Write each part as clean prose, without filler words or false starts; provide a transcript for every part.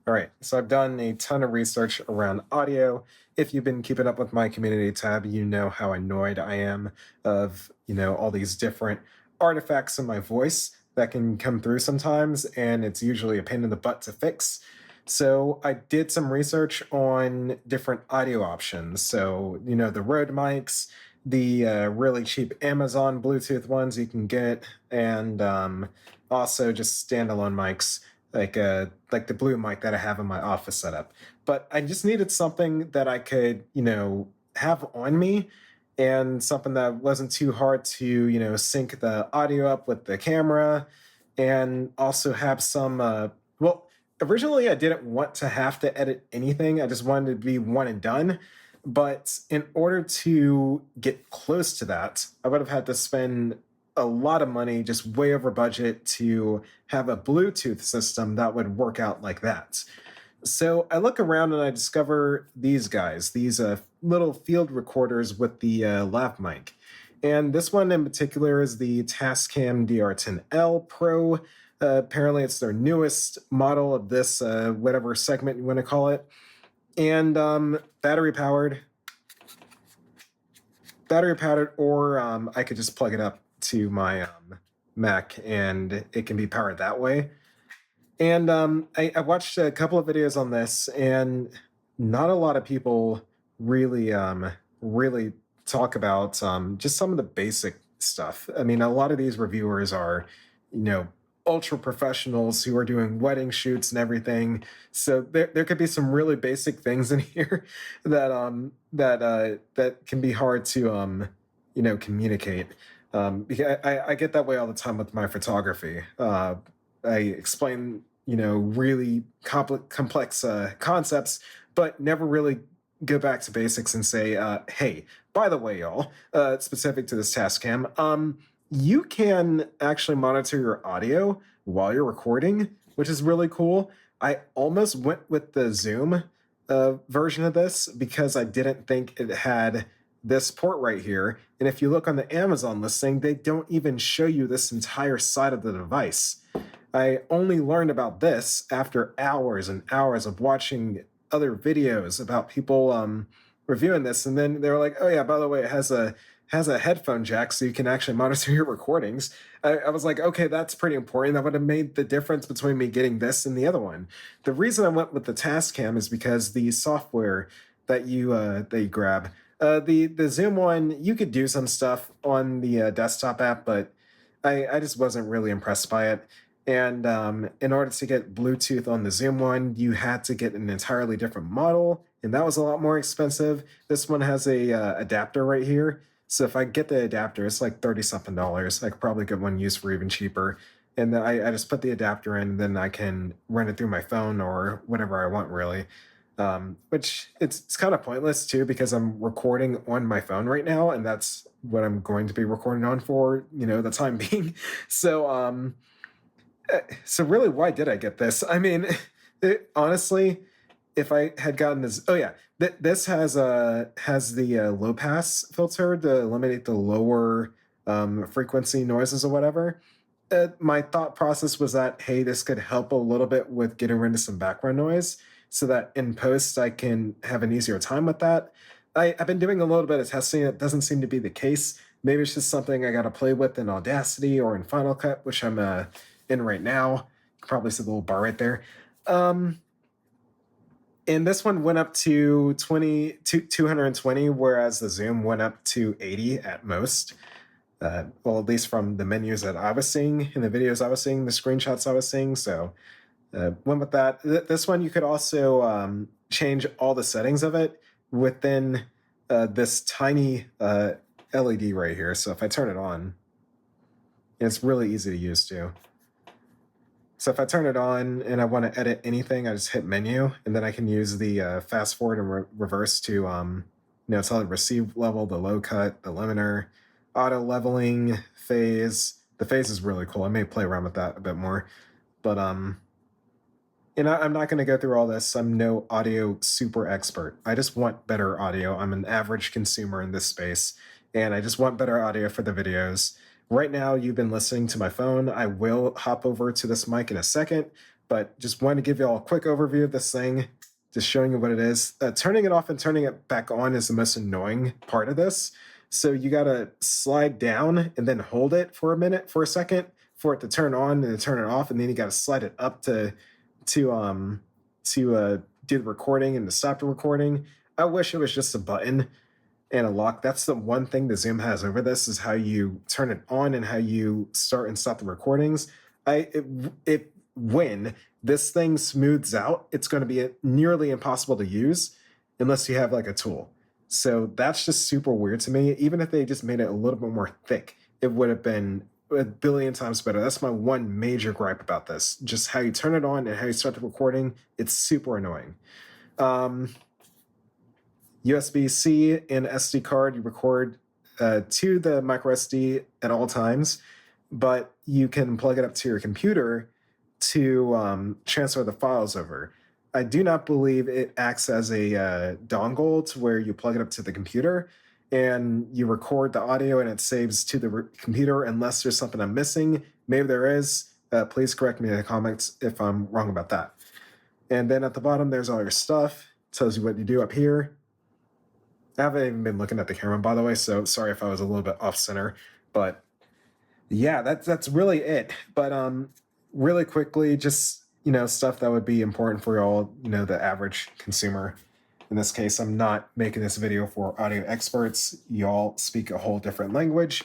All right, so I've done a ton of research around audio. If you've been keeping up with my community tab, you know how annoyed I am of, all these different artifacts in my voice that can come through sometimes, and it's usually a pain in the butt to fix. So I did some research on different audio options. So, the Rode mics, the really cheap Amazon Bluetooth ones you can get, and also just standalone mics like the blue mic that I have in my office setup. But I just needed something that I could, have on me and something that wasn't too hard to, sync the audio up with the camera and also have some well, originally I didn't want to have to edit anything. I just wanted to be one and done. But in order to get close to that, I would have had to spend a lot of money, just way over budget, to have a Bluetooth system that would work out like that. So I look around and I discover these guys, these little field recorders with the lav mic. And this one in particular is the TASCAM DR-10L Pro. Apparently, it's their newest model of this, whatever segment you want to call it. And battery powered, or I could just plug it up to my Mac and it can be powered that way. And I watched a couple of videos on this, and not a lot of people really talk about just some of the basic stuff. I mean, a lot of these reviewers are, you know, ultra professionals who are doing wedding shoots and everything. So there could be some really basic things in here that can be hard to communicate. Because I get that way all the time with my photography. I explain, really complex concepts, but never really go back to basics and say, hey, by the way, y'all, specific to this Tascam, you can actually monitor your audio while you're recording, which is really cool. I almost went with the Zoom version of this because I didn't think it had this port right here. And if you look on the Amazon listing, they don't even show you this entire side of the device. I only learned about this after hours and hours of watching other videos about people reviewing this, and then they were like, "Oh yeah, by the way, it has a headphone jack, so you can actually monitor your recordings." I was like, "Okay, that's pretty important. That would have made the difference between me getting this and the other one." The reason I went with the Tascam is because the software that you grab, the Zoom one, you could do some stuff on the desktop app, but I just wasn't really impressed by it. And in order to get Bluetooth on the Zoom one, you had to get an entirely different model, and that was a lot more expensive. This one has a adapter right here. So if I get the adapter, it's like 30 something dollars. I could probably get one used for even cheaper. And then I just put the adapter in, then I can run it through my phone or whatever I want, really. Which it's kind of pointless too, because I'm recording on my phone right now, and that's what I'm going to be recording on for, the time being. So so really, why did I get this? I mean, honestly, if I had gotten this, oh yeah, this has the low pass filter to eliminate the lower frequency noises or whatever. My thought process was that, hey, this could help a little bit with getting rid of some background noise, so that in post I can have an easier time with that. I've been doing a little bit of testing. It doesn't seem to be the case. Maybe it's just something I got to play with in Audacity or in Final Cut, which I'm in right now. You can probably see the little bar right there. And this one went up to 220, whereas the Zoom went up to 80 at most. Well, at least from the menus that I was seeing, in the videos I was seeing, the screenshots I was seeing. So went with that. This one, you could also change all the settings of it within this tiny LED right here. So if I turn it on, it's really easy to use too. So if I turn it on and I want to edit anything, I just hit menu, and then I can use the fast forward and reverse to, tell it receive level, the low cut, the limiter, auto leveling, phase. The phase is really cool. I may play around with that a bit more, but I'm not going to go through all this. I'm no audio super expert. I just want better audio. I'm an average consumer in this space, and I just want better audio for the videos. Right now, you've been listening to my phone. I will hop over to this mic in a second, but just wanted to give you all a quick overview of this thing, just showing you what it is. Turning it off and turning it back on is the most annoying part of this. So you gotta slide down and then hold it for a second, for it to turn on and to turn it off, and then you gotta slide it up to do the recording and to stop the recording. I wish it was just a button and a lock. That's the one thing the Zoom has over this, is how you turn it on and how you start and stop the recordings. When this thing smooths out, it's going to be nearly impossible to use unless you have like a tool. So that's just super weird to me. Even if they just made it a little bit more thick, it would have been a billion times better. That's my one major gripe about this. Just how you turn it on and how you start the recording, it's super annoying. USB-C and SD card, you record to the micro SD at all times, but you can plug it up to your computer to transfer the files over. I do not believe it acts as a dongle to where you plug it up to the computer and you record the audio and it saves to the computer, unless there's something I'm missing. Maybe there is. Please correct me in the comments if I'm wrong about that. And then at the bottom, there's all your stuff. Tells you what you do up here. I haven't even been looking at the camera, by the way, so sorry if I was a little bit off center. But yeah, that's really it. But really quickly, just stuff that would be important for y'all, the average consumer. In this case, I'm not making this video for audio experts. Y'all speak a whole different language.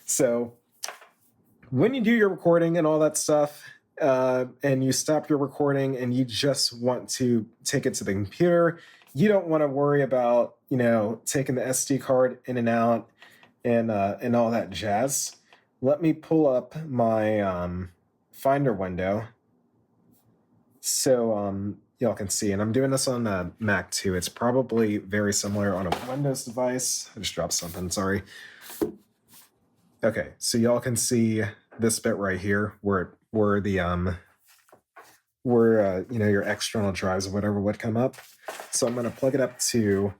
So when you do your recording and all that stuff, and you stop your recording and you just want to take it to the computer, you don't want to worry about, taking the SD card in and out and all that jazz. Let me pull up my Finder window so y'all can see. And I'm doing this on a Mac too. It's probably very similar on a Windows device. I just dropped something, sorry. Okay, so y'all can see this bit right here where the your external drives or whatever would come up. So I'm going to plug it up to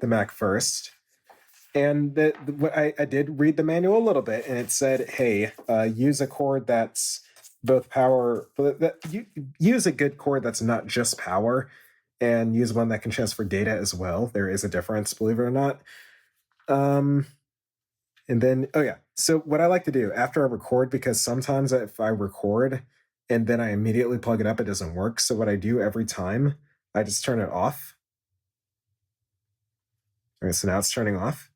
the Mac first. And I did read the manual a little bit, and it said, hey, use a cord that's both power, use a good cord that's not just power, and use one that can transfer data as well. There is a difference, believe it or not. And then, oh yeah, so what I like to do after I record, because sometimes if I record and then I immediately plug it up, it doesn't work. So what I do every time, I just turn it off. All right, so now it's turning off.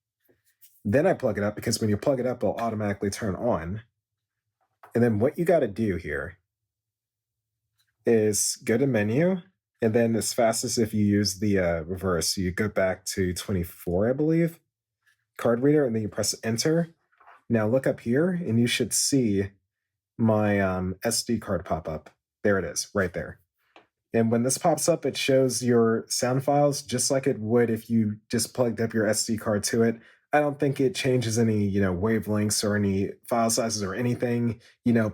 Then I plug it up, because when you plug it up, it'll automatically turn on. And then what you got to do here is go to menu, and then as fast as if you use the reverse, you go back to 24, I believe, card reader, and then you press enter. Now look up here, and you should see my SD card pop up. There it is, right there. And when this pops up, it shows your sound files just like it would if you just plugged up your SD card to it. I don't think it changes any, wavelengths or any file sizes or anything,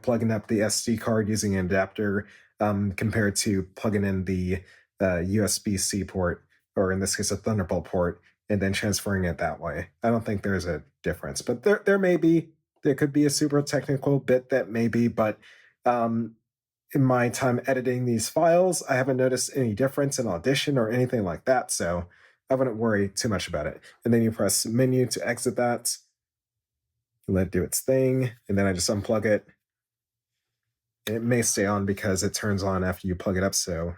plugging up the SD card using an adapter compared to plugging in the USB-C port, or in this case, a Thunderbolt port, and then transferring it that way. I don't think there's a difference, but there could be a super technical bit that may be, but in my time editing these files, I haven't noticed any difference in Audition or anything like that, so I wouldn't worry too much about it. And then you press menu to exit that, let it do its thing, and then I just unplug it. And it may stay on because it turns on after you plug it up, so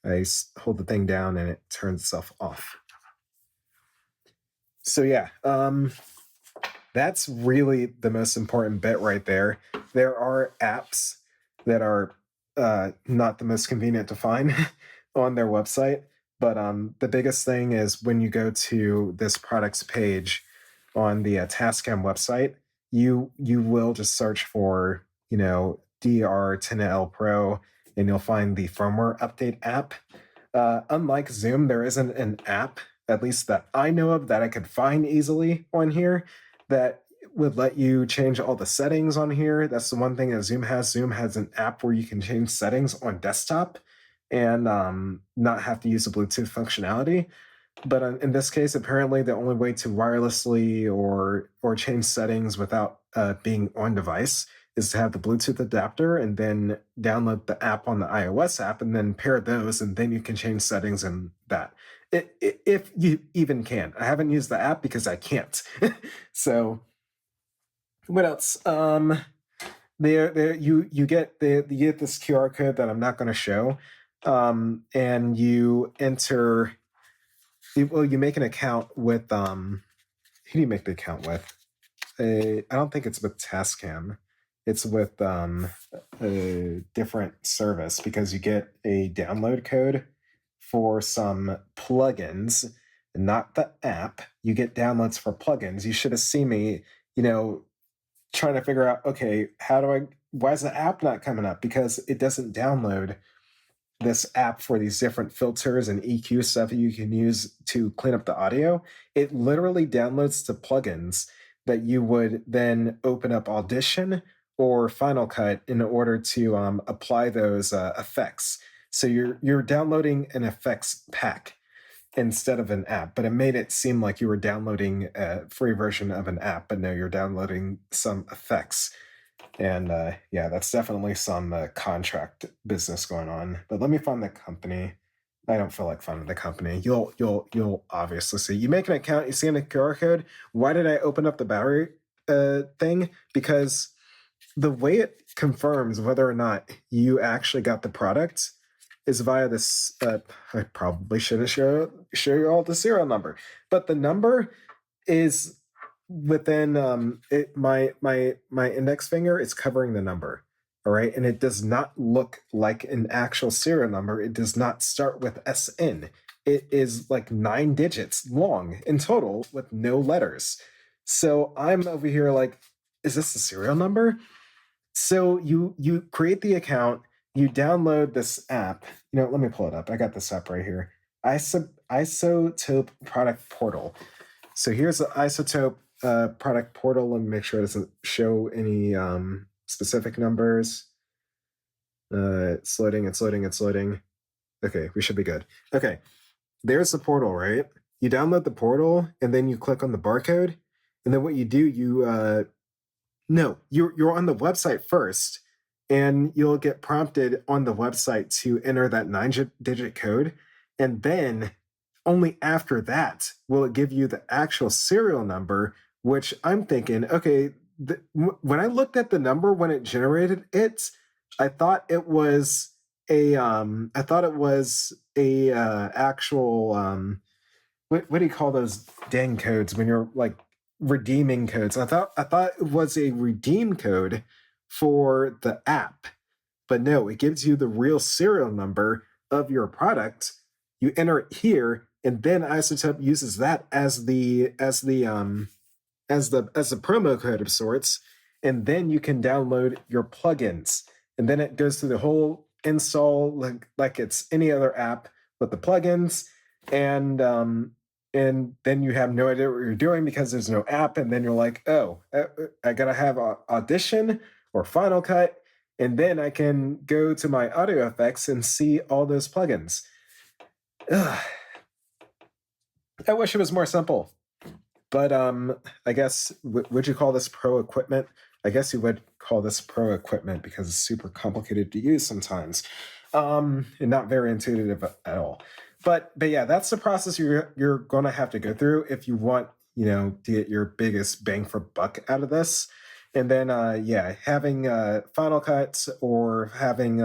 I hold the thing down and it turns itself off. So yeah, that's really the most important bit right there. There are apps that are not the most convenient to find on their website, but the biggest thing is when you go to this products page on the TASCAM website, you will just search for DR-10L Pro, and you'll find the firmware update app. Unlike Zoom, there isn't an app, at least that I know of, that I could find easily on here that would let you change all the settings on here. That's the one thing that Zoom has. Zoom has an app where you can change settings on desktop and not have to use the Bluetooth functionality. But in this case, apparently the only way to wirelessly or change settings without being on device is to have the Bluetooth adapter and then download the app on the iOS app and then pair those, and then you can change settings and that. If you even can. I haven't used the app because I can't. So what else? There you get you get this QR code that I'm not going to show, and you enter. Well, you make an account with who do you make the account with? I don't think it's with TASCAM. It's with a different service because you get a download code for some plugins, not the app. You get downloads for plugins. You should have seen me, you know, trying to figure out, okay, why is the app not coming up? Because it doesn't download this app for these different filters and EQ stuff you can use to clean up the audio. It literally downloads the plugins that you would then open up Audition or Final Cut in order to apply those effects. So you're downloading an effects pack instead of an app, but it made it seem like you were downloading a free version of an app, but no, you're downloading some effects. And yeah, that's definitely some contract business going on. But let me find the company. I don't feel like finding the company. You'll obviously see. You make an account. You see in the QR code. Why did I open up the battery thing? Because the way it confirms whether or not you actually got the product is via this. I probably shouldn't show you all the serial number, but the number is within my index finger. It's covering the number. All right, and it does not look like an actual serial number. It does not start with SN. It is like 9 digits long in total with no letters. So I'm over here like, is this the serial number? So you create the account, you download this app. Let me pull it up. I got this app right here. Isotope Product Portal. So here's the Isotope Product Portal. Let me make sure it doesn't show any specific numbers. It's loading. Okay, we should be good. Okay, there's the portal, right? You download the portal and then you click on the barcode, and then what you do, you're on the website first, and you'll get prompted on the website to enter that 9-digit code, and then only after that will it give you the actual serial number, which I'm thinking, okay, when I looked at the number when it generated it, I thought it was actual what do you call those dang codes when you're like redeeming codes? I thought it was a redeem code for the app, but no, it gives you the real serial number of your product. You enter it here, and then Isotope uses that as the promo code of sorts, and then you can download your plugins, and then it goes through the whole install like it's any other app with the plugins, and then you have no idea what you're doing because there's no app, and then you're like, oh, I gotta have Audition or Final Cut, and then I can go to my audio effects and see all those plugins. Ugh. I wish it was more simple. But I guess, would you call this pro equipment? I guess you would call this pro equipment because it's super complicated to use sometimes, and not very intuitive at all. But yeah, that's the process you're going to have to go through if you want, to get your biggest bang for buck out of this. And then having Final Cut or having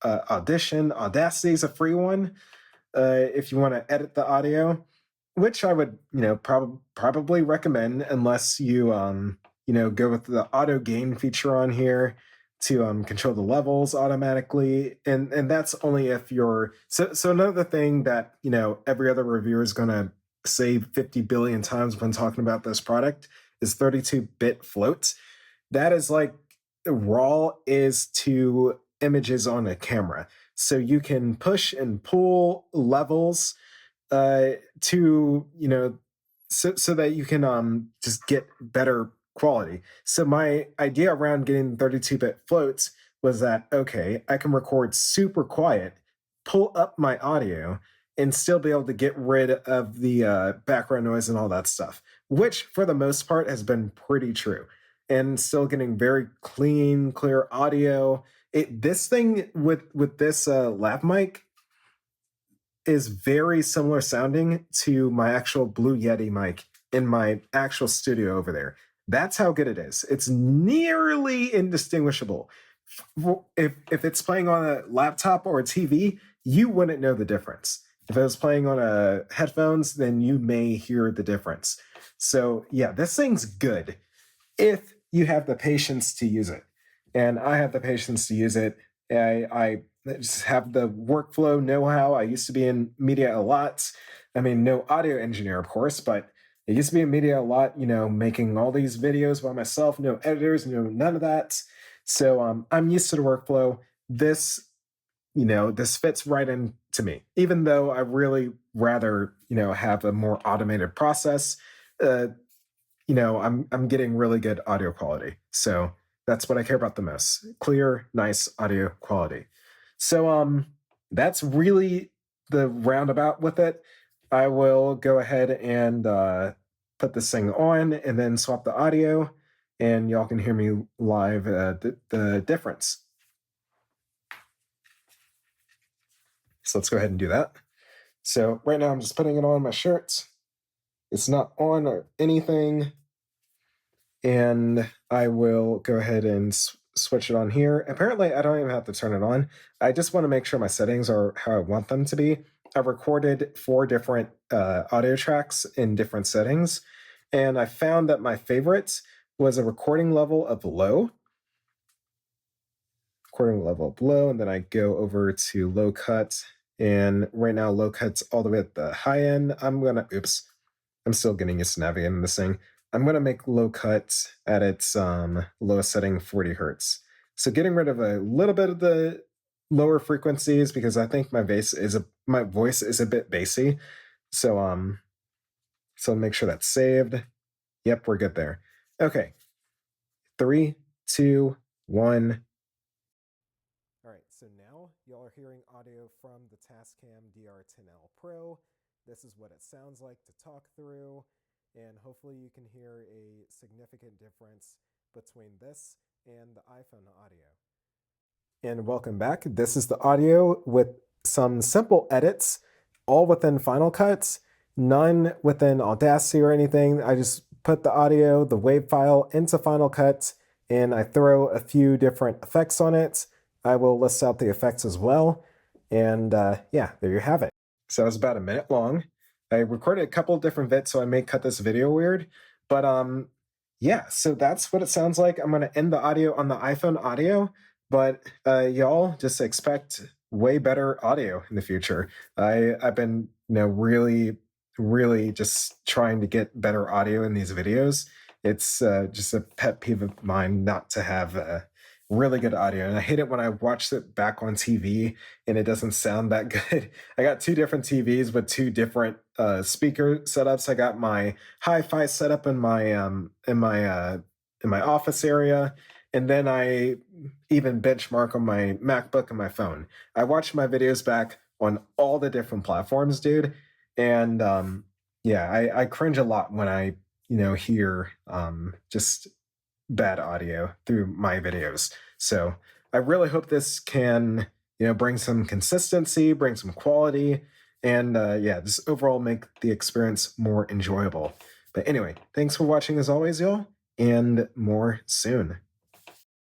Audition. Audacity is a free one if you want to edit the audio, which I would, probably recommend unless you, go with the auto gain feature on here to control the levels automatically, and that's only if you're. So another thing that every other reviewer is going to say 50 billion times when talking about this product is 32-bit float. That is like RAW is to images on a camera, so you can push and pull levels to so that you can just get better quality. So my idea around getting 32-bit floats was that, okay, I can record super quiet, pull up my audio, and still be able to get rid of the background noise and all that stuff, which for the most part has been pretty true. and still getting very clean, clear audio. This thing with this lav mic is very similar sounding to my actual Blue Yeti mic in my actual studio over there. That's how good it is. It's nearly indistinguishable. If it's playing on a laptop or a TV, you wouldn't know the difference. If it was playing on a headphones, then you may hear the difference. So yeah, this thing's good if you have the patience to use it. And I have the patience to use it. I just have the workflow know-how. I used to be in media a lot. I mean, no audio engineer, of course, but I used to be in media a lot, making all these videos by myself, no editors, none of that. So I'm used to the workflow. This fits right into me, even though I really rather, have a more automated process. Uh, I'm getting really good audio quality. So that's what I care about the most. Clear, nice audio quality. So that's really the roundabout with it. I will go ahead and put this thing on and then swap the audio, and y'all can hear me live the difference. So let's go ahead and do that. So right now I'm just putting it on my shirt. It's not on or anything. And I will go ahead and switch it on here. Apparently, I don't even have to turn it on. I just want to make sure my settings are how I want them to be. I recorded 4 different audio tracks in different settings, and I found that my favorite was a recording level of low, and then I go over to low cut, and right now low cut's all the way at the high end. I'm still getting used to navigating this thing. I'm going to make low cut at its lowest setting, 40 hertz. So getting rid of a little bit of the lower frequencies because I think my voice is a bit bassy. So make sure that's saved. Yep, we're good there. Okay. 3, 2, 1. All right, so now y'all are hearing audio from the TASCAM DR-10L Pro. This is what it sounds like to talk through, and hopefully you can hear a significant difference between this and the iPhone audio. And welcome back. This is the audio with some simple edits, all within Final Cut, none within Audacity or anything. I just put the audio, the WAV file into Final Cut, and I throw a few different effects on it. I will list out the effects as well. And yeah, there you have it. So it was about a minute long. I recorded a couple of different bits, so I may cut this video weird. But yeah, so that's what it sounds like. I'm going to end the audio on the iPhone audio, but y'all just expect way better audio in the future. I've been, really, really just trying to get better audio in these videos. It's just a pet peeve of mine not to have really good audio. And I hate it when I watch it back on TV and it doesn't sound that good. I got 2 different TVs with 2 different speaker setups. I got my hi-fi setup in my office area, and then I even benchmark on my MacBook and my phone. I watch my videos back on all the different platforms, dude, and yeah, I cringe a lot when I hear just bad audio through my videos. So I really hope this can, bring some consistency, bring some quality, and yeah, just overall make the experience more enjoyable. But anyway, thanks for watching as always, y'all, and more soon.